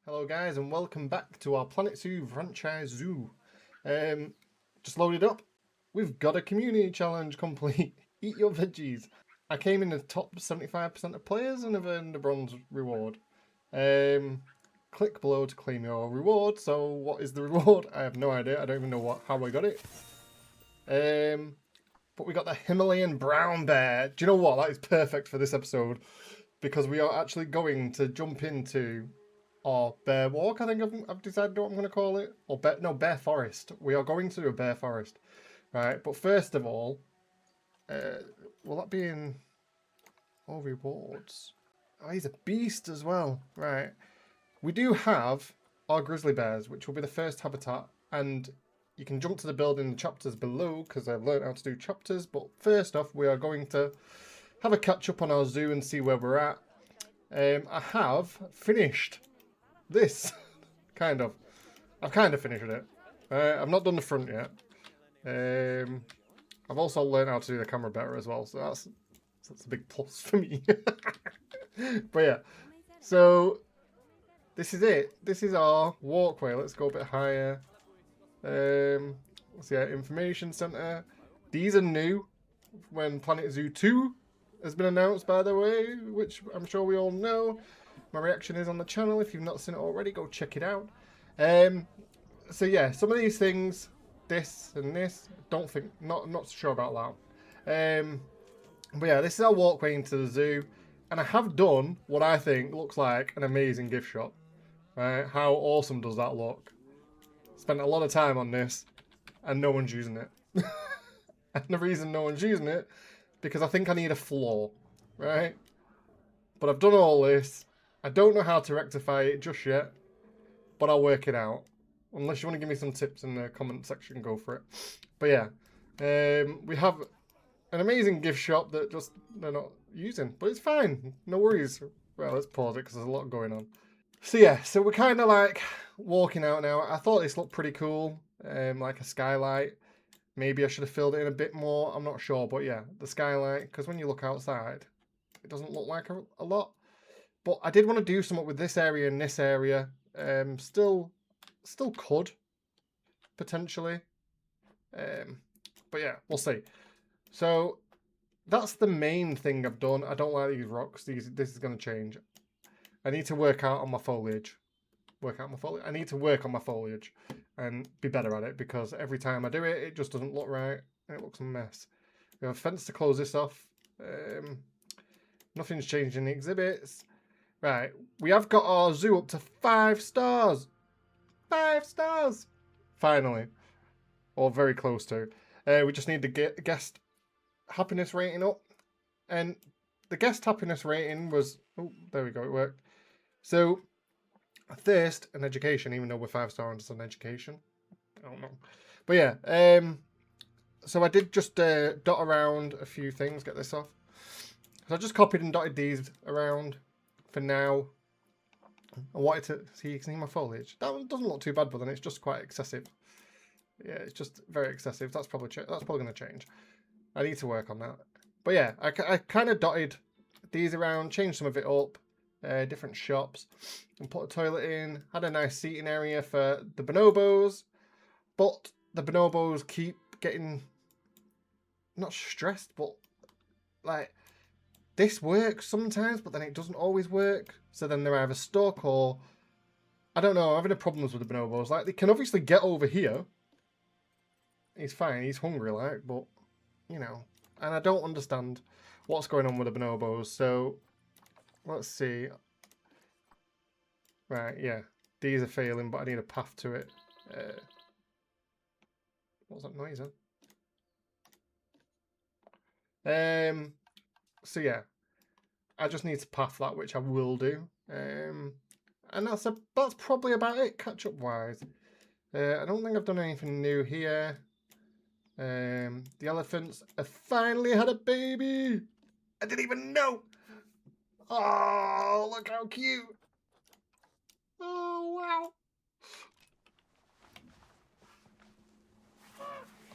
Hello guys and welcome back to our Planet Zoo franchise zoo. Just loaded up. We've got a community challenge complete. Eat your veggies. I came in the top 75% of players and have earned a bronze reward. Click below to claim your reward. So what is the reward? I have no idea. I don't even know how I got it. But we got the Himalayan brown bear. Do you know what? That is perfect for this episode because we are actually going to jump into or bear walk, I think I've decided what I'm going to call it. Or bear forest. We are going to do a bear forest. Right, but first of all, will that be in all rewards? Oh, he's a beast as well. Right. We do have our grizzly bears, which will be the first habitat. And you can jump to the building chapters below, because I've learned how to do chapters. But first off, we are going to have a catch up on our zoo and see where we're at. I have finished this, kind of. I've kind of finished it. I've not done the front yet. I've also learned how to do the camera better as well, so that's a big plus for me. But yeah, so this is it. This is our walkway. Let's go a bit higher. Let's see, information center. These are new. When Planet Zoo 2 has been announced, by the way, which I'm sure we all know. My reaction is on the channel. If you've not seen it already, go check it out. So yeah, some of these things, this and this, not sure about that. But yeah, this is our walkway into the zoo, and I have done what I think looks like an amazing gift shop. Right? How awesome does that look? Spent a lot of time on this, and no one's using it. And the reason no one's using it, because I think I need a floor, right? But I've done all this. I don't know how to rectify it just yet, but I'll work it out. Unless you want to give me some tips in the comment section, go for it. But yeah, we have an amazing gift shop that just they're not using, but it's fine. No worries. Well, let's pause it because there's a lot going on. So yeah, so we're kind of like walking out now. I thought this looked pretty cool, like a skylight. Maybe I should have filled it in a bit more. I'm not sure, but yeah, the skylight. Because when you look outside, it doesn't look like a lot. But I did want to do something with this area and this area. Still could, potentially. But yeah, we'll see. So that's the main thing I've done. I don't like these rocks. This is going to change. I need to work out on my foliage. I need to work on my foliage and be better at it because every time I do it, it just doesn't look right and it looks a mess. We have a fence to close this off. Nothing's changed in the exhibits. Right, we have got our zoo up to 5 stars. 5 stars! Finally. Or very close to. We just need to get guest happiness rating up. And the guest happiness rating was... Oh, there we go, it worked. So, thirst and education, even though we're 5 stars on education. I don't know. But yeah, so I did just dot around a few things, get this off. So I just copied and dotted these around. For now, I wanted to see my foliage. That one doesn't look too bad, but then it's just quite excessive. Yeah, it's just very excessive. That's probably going to change. I need to work on that. But yeah, I kind of dotted these around, changed some of it up, different shops, and put a toilet in. Had a nice seating area for the bonobos, but the bonobos keep getting not stressed, but like. This works sometimes, but then it doesn't always work. So then they're either stuck or... I don't know, I'm having problems with the bonobos. Like, they can obviously get over here. He's fine, he's hungry, like, but, you know. And I don't understand what's going on with the bonobos. So, let's see. Right, yeah. These are failing, but I need a path to it. What's that noise, huh? So yeah, I just need to path that, which I will do. And that's probably about it, catch-up wise. I don't think I've done anything new here. The elephants have finally had a baby. I didn't even know. Oh, look how cute. Oh, wow.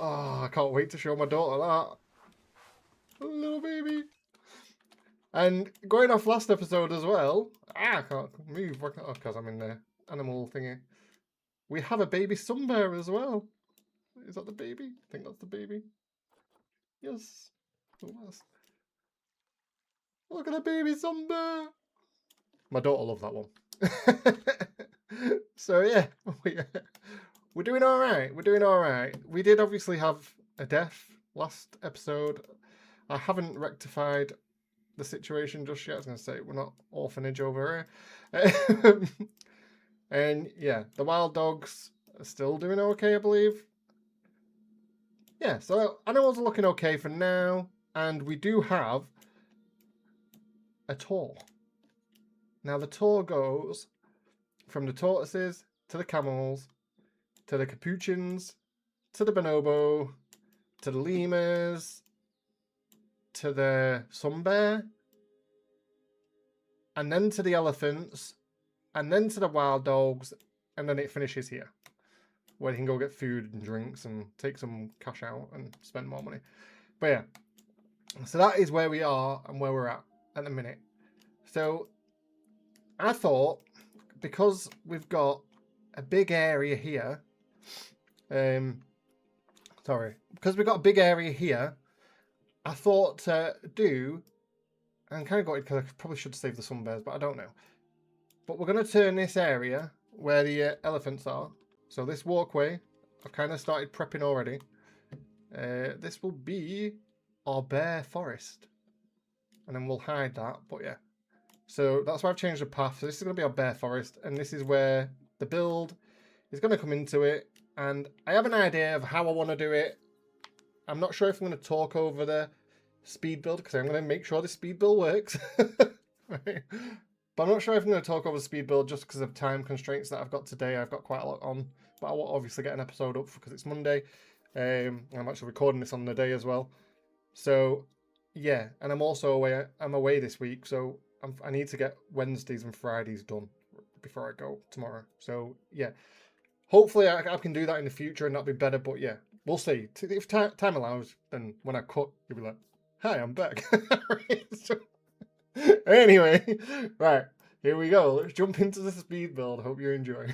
Oh, I can't wait to show my daughter that. A little baby. And going off last episode as well, I can't move because I'm in there. animal thingy. We have a baby sun bear as well. Is that the baby? I think that's the baby. Yes. Oh, yes. Look at the baby sun bear. My daughter loved that one. So yeah, we're doing all right. We're doing all right. We did obviously have a death last episode. I haven't rectified the situation just yet. I was going to say we're not orphanage over here. And yeah, the wild dogs are still doing okay, I believe. Yeah, so animals are looking okay for now. And we do have a tour. Now the tour goes from the tortoises to the camels to the capuchins to the bonobo to the lemurs to the sun bear and then to the elephants and then to the wild dogs, and then it finishes here where you can go get food and drinks and take some cash out and spend more money. But yeah, so that is where we are and where we're at the minute. So I thought, because we've got a big area here, because we've got a big area here, I thought to do, and kind of got it because I probably should save the sun bears, but I don't know. But we're going to turn this area where the elephants are. So this walkway, I've kind of started prepping already. This will be our bear forest. And then we'll hide that, but yeah. So that's why I've changed the path. So this is going to be our bear forest. And this is where the build is going to come into it. And I have an idea of how I want to do it. I'm not sure if I'm going to talk over the speed build, because I'm going to make sure the speed build works. Right. But I'm not sure if I'm going to talk over the speed build just because of time constraints that I've got today. I've got quite a lot on, but I will obviously get an episode up because it's Monday. I'm actually recording this on the day as well. So yeah, and I'm also away. I'm away this week, so I need to get Wednesdays and Fridays done before I go tomorrow. So yeah, hopefully I can do that in the future and that'll be better. But yeah, we'll see. If time allows, then when I cut, you'll be like, "Hi, I'm back." So, anyway, right, here we go. Let's jump into the speed build. Hope you enjoy.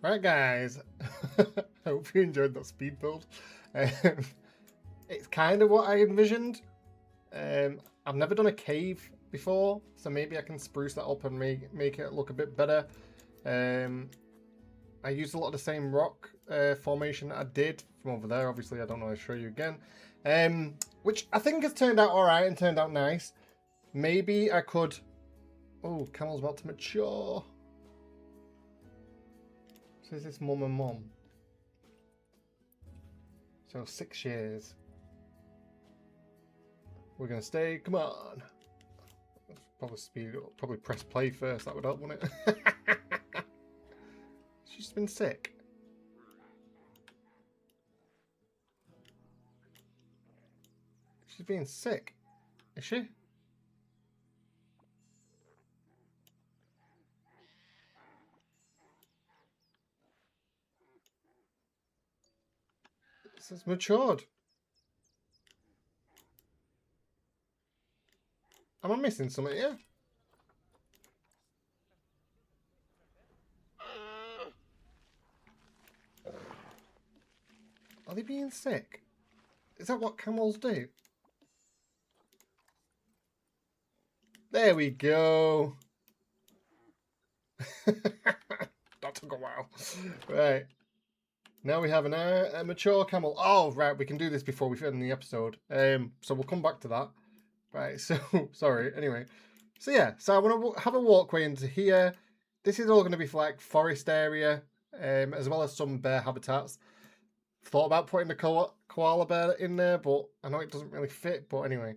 Right, guys. I hope you enjoyed that speed build. It's kind of what I envisioned. I've never done a cave before, so maybe I can spruce that up and make it look a bit better. I used a lot of the same rock formation I did from over there. Obviously, I don't know how to show you again. Which I think has turned out alright and turned out nice. Maybe I could... Oh, camel's about to mature. So is this mum and mum? So 6 years. We're going to stay. Come on. Probably speed up. Probably press play first. That would help, wouldn't it? She's been sick. She's being sick. Is she? This has matured. Am I missing something here? Are they being sick? Is that what camels do? There we go. That took a while. Right. Now we have a mature camel. Oh, right. We can do this before we end the episode. So we'll come back to that. Right. So, sorry. Anyway. So, yeah. So, I want to have a walkway into here. This is all going to be for, like, forest area, as well as some bear habitats. Thought about putting the koala bear in there, but I know it doesn't really fit. But anyway.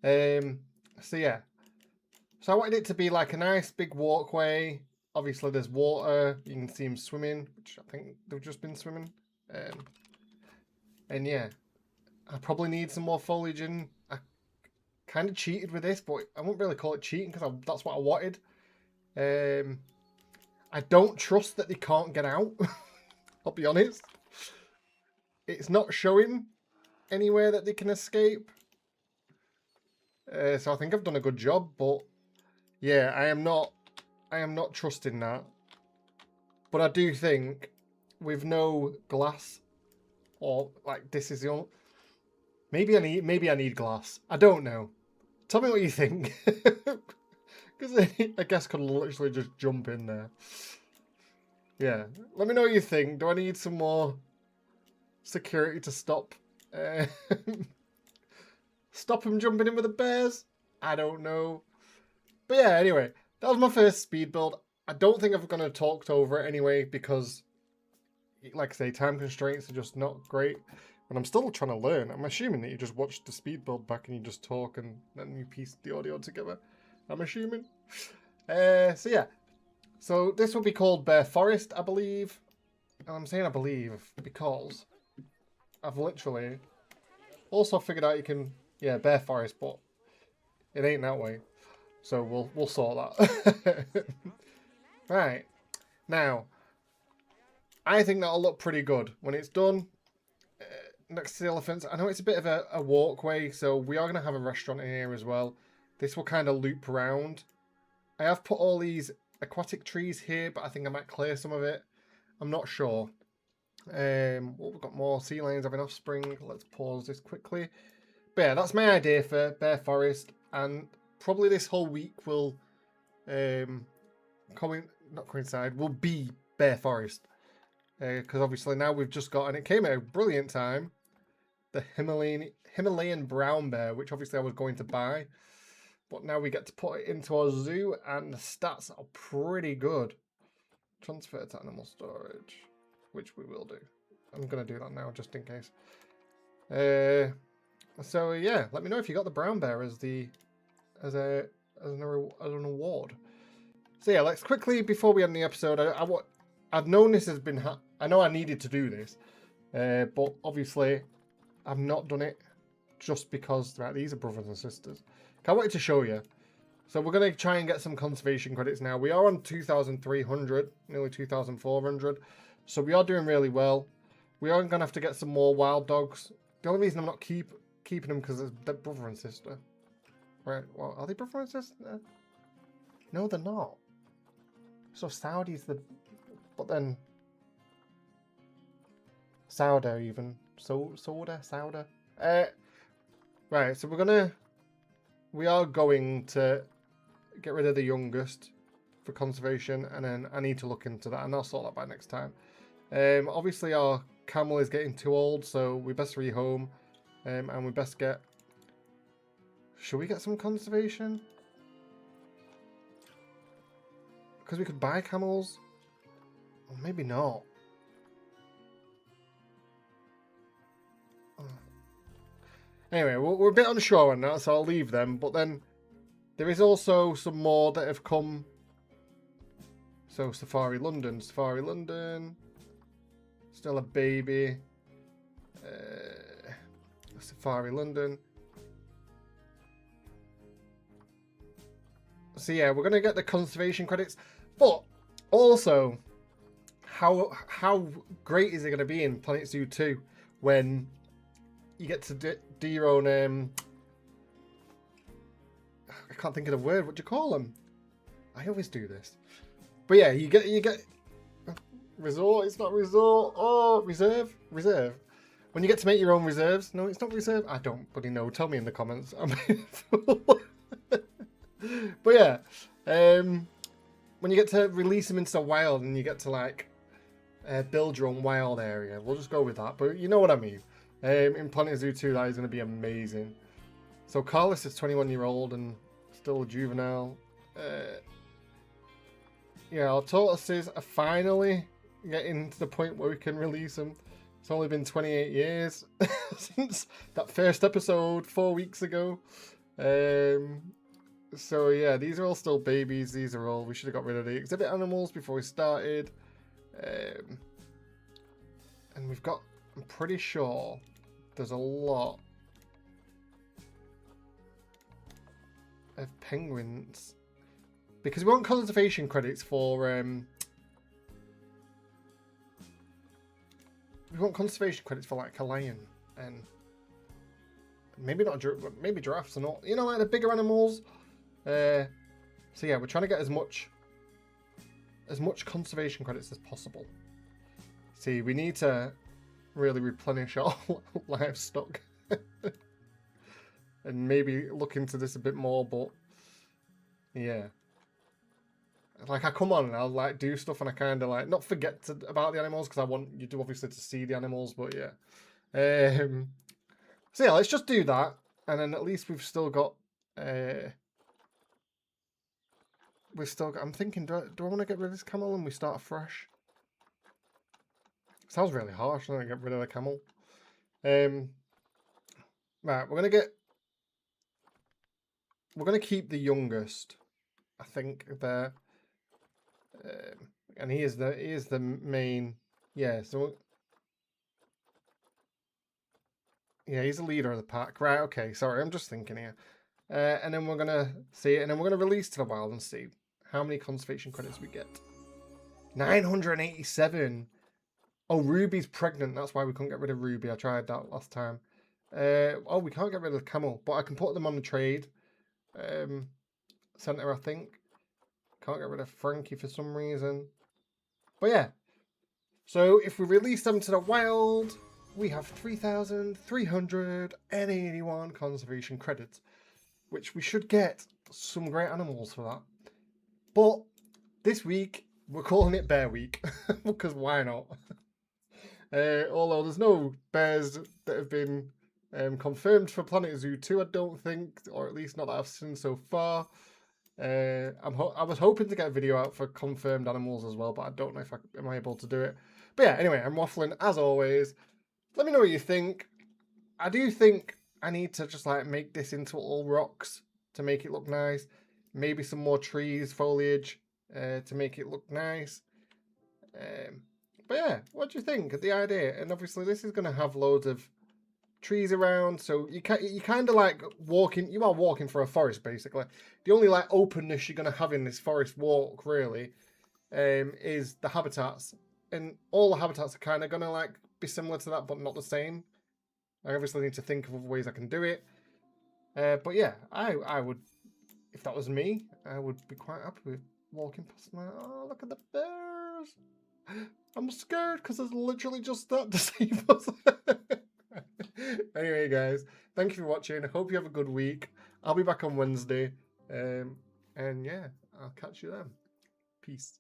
So, yeah. So, I wanted it to be, like, a nice big walkway. Obviously, there's water. You can see them swimming, which I think they've just been swimming. And yeah, I probably need some more foliage in. I kind of cheated with this, but I won't really call it cheating because that's what I wanted. I don't trust that they can't get out. I'll be honest. It's not showing anywhere that they can escape. So I think I've done a good job, but yeah, I am not trusting that. But I do think with no glass, or like this is the only... Maybe I need glass. I don't know. Tell me what you think. Because I guess could literally just jump in there. Yeah. Let me know what you think. Do I need some more security to stop stop him jumping in with the bears? I don't know. But yeah, anyway. That was my first speed build. I don't think I'm going to talk over it anyway because, like I say, time constraints are just not great. And I'm still trying to learn. I'm assuming that you just watch the speed build back and you just talk and then you piece the audio together. I'm assuming. So yeah. So this will be called Bear Forest, I believe. And I'm saying I believe because I've literally also figured out you can, yeah, Bear Forest, but it ain't that way. So we'll sort that. Right. Now, I think that'll look pretty good when it's done. Next to the elephants. I know it's a bit of a walkway, so we are going to have a restaurant in here as well. This will kind of loop around. I have put all these aquatic trees here, but I think I might clear some of it. I'm not sure. Well, we've got more sea lions having offspring. Let's pause this quickly. But yeah, that's my idea for Bear Forest, and probably this whole week will coincide. Will be Bear Forest. Because obviously now we've just got, and it came at a brilliant time, the Himalayan brown bear, which obviously I was going to buy. But now we get to put it into our zoo, and the stats are pretty good. Transfer to animal storage, which we will do. I'm going to do that now, just in case. So yeah, let me know if you got the brown bear as an award. So yeah, let's quickly, before we end the episode, I've known this has been... I know I needed to do this, but obviously I've not done it just because, right, these are brothers and sisters. Can't wait to show you. So we're going to try and get some conservation credits now. We are on 2,300, nearly 2,400. So we are doing really well. We are going to have to get some more wild dogs. The only reason I'm not keeping them because they're brother and sister. Right, well, are they brother and sister? No, they're not. So Saudi's the... But then Sourdough even. Soda. Right, so we are going to get rid of the youngest for conservation, and then I need to look into that, and I'll sort that by next time. Obviously our camel is getting too old, so we best rehome, and we best get... Should we get some conservation? Because we could buy camels? Or maybe not. Anyway, we're a bit unsure on that, so I'll leave them. But then there is also some more that have come. So Safari London. Still a baby. Safari London. So yeah, we're going to get the conservation credits. But also, how great is it going to be in Planet Zoo 2 when you get to do your own... I can't think of the word. What do you call them? I always do this. But yeah, you get resort. It's not resort. Oh, reserve. When you get to make your own reserves. No, it's not reserve. I don't bloody know. Tell me in the comments. But yeah, when you get to release them into the wild and you get to like build your own wild area, we'll just go with that. But you know what I mean. In Planet Zoo 2, that is going to be amazing. So Carlos is 21-year-old and still a juvenile. Yeah, our tortoises are finally getting to the point where we can release them. It's only been 28 years since that first episode 4 weeks ago. So yeah, these are all still babies. These are all... We should have got rid of the exhibit animals before we started. And we've got... I'm pretty sure there's a lot of penguins. Because we want conservation credits for... we want conservation credits for like a lion and... Maybe not... Maybe giraffes or not. You know, like the bigger animals. So yeah, we're trying to get as much conservation credits as possible. See, we need to really replenish our livestock and maybe look into this a bit more. But yeah, like I come on and I'll like do stuff and I kind of like not forget about the animals because I want you to obviously to see the animals. But yeah, so yeah, let's just do that, and then at least we've still got. I'm thinking, do I want to get rid of this camel and we start fresh? Sounds really harsh, doesn't it? Get rid of the camel. Right, we're gonna keep the youngest, I think, there. And he is the main. Yeah, so yeah, he's the leader of the pack. Right, okay, sorry, I'm just thinking here. And then we're gonna see it, and then we're gonna release to the wild and see how many conservation credits we get. 987. Oh, Ruby's pregnant. That's why we couldn't get rid of Ruby. I tried that last time. Oh, we can't get rid of the camel, but I can put them on the trade center, I think. Can't get rid of Frankie for some reason. But yeah. So if we release them to the wild, we have 3,381 conservation credits, which we should get some great animals for that. But this week, we're calling it Bear Week, because why not? Although there's no bears that have been confirmed for Planet Zoo 2, I don't think, or at least not that I've seen so far. I was hoping to get a video out for confirmed animals as well, but I don't know if am able to do it. But yeah, anyway, I'm waffling as always. Let me know what you think. I do think I need to just like make this into all rocks to make it look nice. Maybe some more trees, foliage to make it look nice. But yeah, what do you think of the idea? And obviously this is going to have loads of trees around, so you kind of like you are walking through a forest basically. The only like openness you're going to have in this forest walk really is the habitats, and all the habitats are kind of going to like be similar to that but not the same. I obviously need to think of other ways I can do it, but yeah, I would, if that was me, I would be quite happy with walking past my... Oh, look at the bears. I'm scared because there's literally just that disables. Anyway, guys, thank you for watching. I hope you have a good week. I'll be back on Wednesday. And yeah, I'll catch you then. Peace.